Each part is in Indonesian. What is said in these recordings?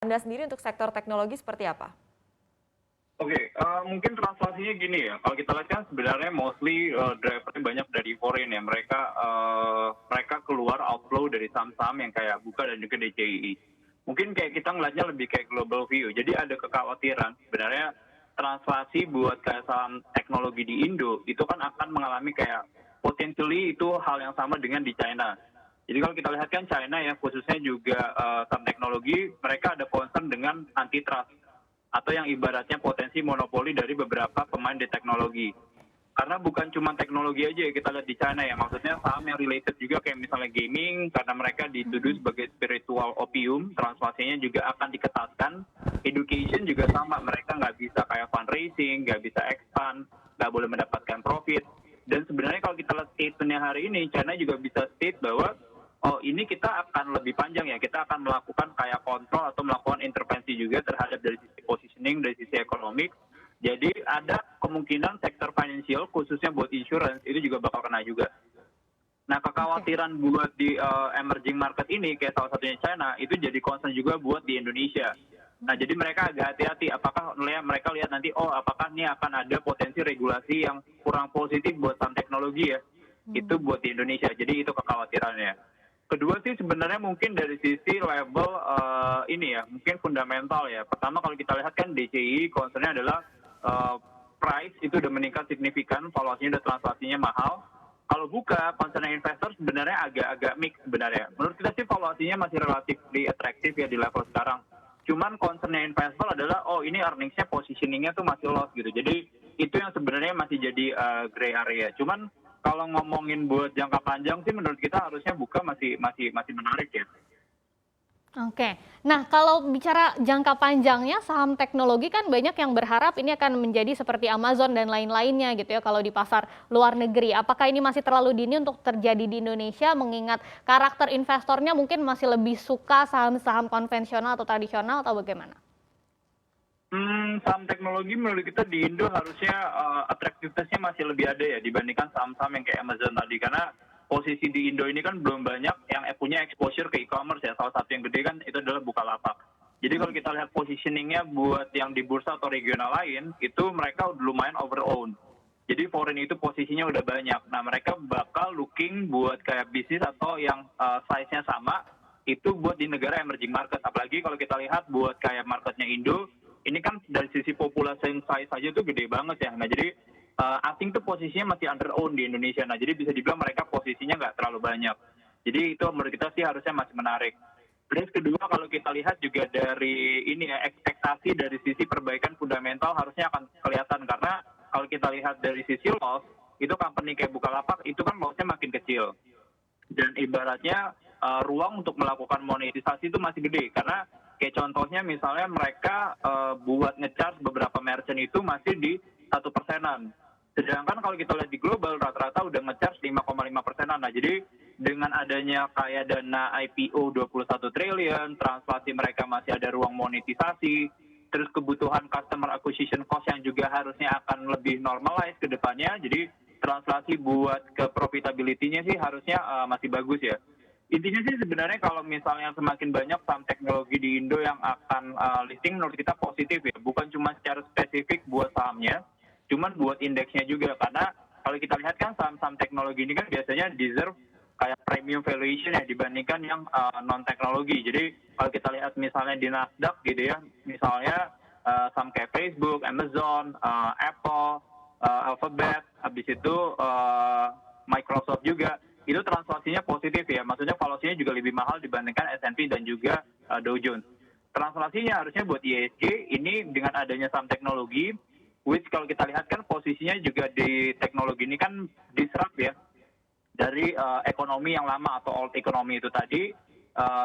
Anda sendiri untuk sektor teknologi seperti apa? Oke, mungkin translasinya gini ya, kalau kita lihat kan sebenarnya mostly, driver-nya banyak dari foreign ya, mereka keluar outflow dari saham-saham yang kayak Buka dan juga DCII. Mungkin kayak kita ngelihatnya lebih kayak global view, jadi ada kekhawatiran sebenarnya translasi buat kayak saham teknologi di Indo, itu kan akan mengalami kayak potentially itu hal yang sama dengan di China. Jadi kalau kita lihat kan China ya, khususnya juga saham teknologi, mereka ada concern dengan antitrust atau yang ibaratnya potensi monopoli dari beberapa pemain di teknologi. Karena bukan cuma teknologi aja ya kita lihat di China ya, maksudnya saham yang related juga kayak misalnya gaming, karena mereka dituduh sebagai spiritual opium, translasinya juga akan diketatkan. Education juga sama, mereka nggak bisa kayak fundraising, nggak bisa expand, nggak boleh mendapatkan profit. Dan sebenarnya kalau kita lihat statementnya hari ini, China juga bisa state bahwa oh ini kita akan lebih panjang ya, kita akan melakukan kayak kontrol atau melakukan intervensi juga terhadap dari sisi positioning, dari sisi ekonomi. Jadi ada kemungkinan sektor financial khususnya buat insurance itu juga bakal kena juga. Nah Oke. kekhawatiran buat di emerging market ini kayak salah satunya China itu jadi concern juga buat di Indonesia. Nah jadi mereka agak hati-hati apakah mereka lihat nanti oh apakah ini akan ada potensi regulasi yang kurang positif buat saham teknologi ya. Itu buat di Indonesia. Jadi itu kekhawatirannya. Kedua sih sebenarnya mungkin dari sisi level ini ya, mungkin fundamental ya. Pertama kalau kita lihat kan DCI concernnya adalah eh, price itu udah meningkat signifikan, valuasinya udah transaksinya mahal. Kalau buka concernnya investor sebenarnya agak-agak mix sebenarnya. Menurut kita sih valuasinya masih relatif atraktif ya di level sekarang. Cuman concernnya investor adalah oh ini earningsnya positioningnya tuh masih loss gitu. Jadi itu yang sebenarnya masih jadi gray area. Cuman kalau ngomongin buat jangka panjang sih menurut kita harusnya Buka masih menarik ya. Oke. Nah, kalau bicara jangka panjangnya saham teknologi kan banyak yang berharap ini akan menjadi seperti Amazon dan lain-lainnya gitu ya kalau di pasar luar negeri. Apakah ini masih terlalu dini untuk terjadi di Indonesia mengingat karakter investornya mungkin masih lebih suka saham-saham konvensional atau tradisional atau bagaimana? Saham teknologi menurut kita di Indo harusnya atraktivitasnya masih lebih ada ya dibandingkan saham-saham yang kayak Amazon tadi karena posisi di Indo ini kan belum banyak yang punya exposure ke e-commerce ya. Salah satu yang gede kan itu adalah Bukalapak. Jadi kalau kita lihat positioningnya buat yang di bursa atau regional lain, itu mereka udah lumayan overown. Jadi foreign itu posisinya udah banyak. Nah mereka bakal looking buat kayak bisnis atau yang size-nya sama, itu buat di negara emerging market. Apalagi kalau kita lihat buat kayak marketnya Indo, ini kan dari sisi populasi size saja tuh gede banget ya. Nah jadi asing tuh posisinya masih under own di Indonesia. Nah jadi bisa dibilang mereka posisinya nggak terlalu banyak. Jadi itu menurut kita sih harusnya masih menarik. Terus kedua kalau kita lihat juga dari ini ya ekspektasi dari sisi perbaikan fundamental harusnya akan kelihatan karena kalau kita lihat dari sisi loss itu company kayak Bukalapak itu kan lossnya makin kecil dan ibaratnya ruang untuk melakukan monetisasi itu masih gede karena kayak contohnya misalnya mereka buat ngecharge beberapa merchant itu masih di 1%-an. Sedangkan kalau kita lihat di global rata-rata udah ngecharge 5,5%-an. Nah jadi dengan adanya kayak dana IPO 21 triliun, translasi mereka masih ada ruang monetisasi, terus kebutuhan customer acquisition cost yang juga harusnya akan lebih normalize ke depannya. Jadi translasi buat ke profitability-nya sih harusnya masih bagus ya. Intinya sih sebenarnya kalau misalnya semakin banyak saham teknologi di Indo yang akan listing menurut kita positif ya. Bukan cuma secara spesifik buat sahamnya, cuman buat indeksnya juga. Karena kalau kita lihat kan saham-saham teknologi ini kan biasanya deserve kayak premium valuation ya dibandingkan yang non-teknologi. Jadi kalau kita lihat misalnya di Nasdaq gitu ya, misalnya saham kayak Facebook, Amazon, Apple, Alphabet, habis itu Microsoft juga, itu translasinya positif ya, maksudnya valuasinya juga lebih mahal dibandingkan S&P dan juga Dow Jones. Translasinya harusnya buat ISG ini dengan adanya saham teknologi, which kalau kita lihat kan posisinya juga di teknologi ini kan disrupt ya dari ekonomi yang lama atau old economy itu tadi.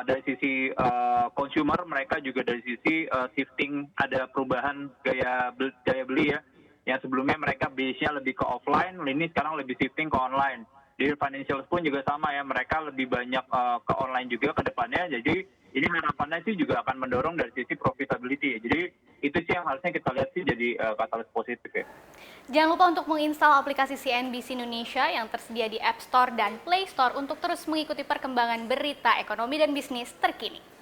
Dari sisi consumer mereka juga dari sisi shifting ada perubahan gaya beli ya yang sebelumnya mereka base-nya lebih ke offline, ini sekarang lebih shifting ke online. Di financial pun juga sama ya, mereka lebih banyak ke online juga ke depannya. Jadi ini harapannya sih juga akan mendorong dari sisi profitability ya. Jadi itu sih yang harusnya kita lihat sih jadi katalis positif ya. Jangan lupa untuk menginstal aplikasi CNBC Indonesia yang tersedia di App Store dan Play Store untuk terus mengikuti perkembangan berita ekonomi dan bisnis terkini.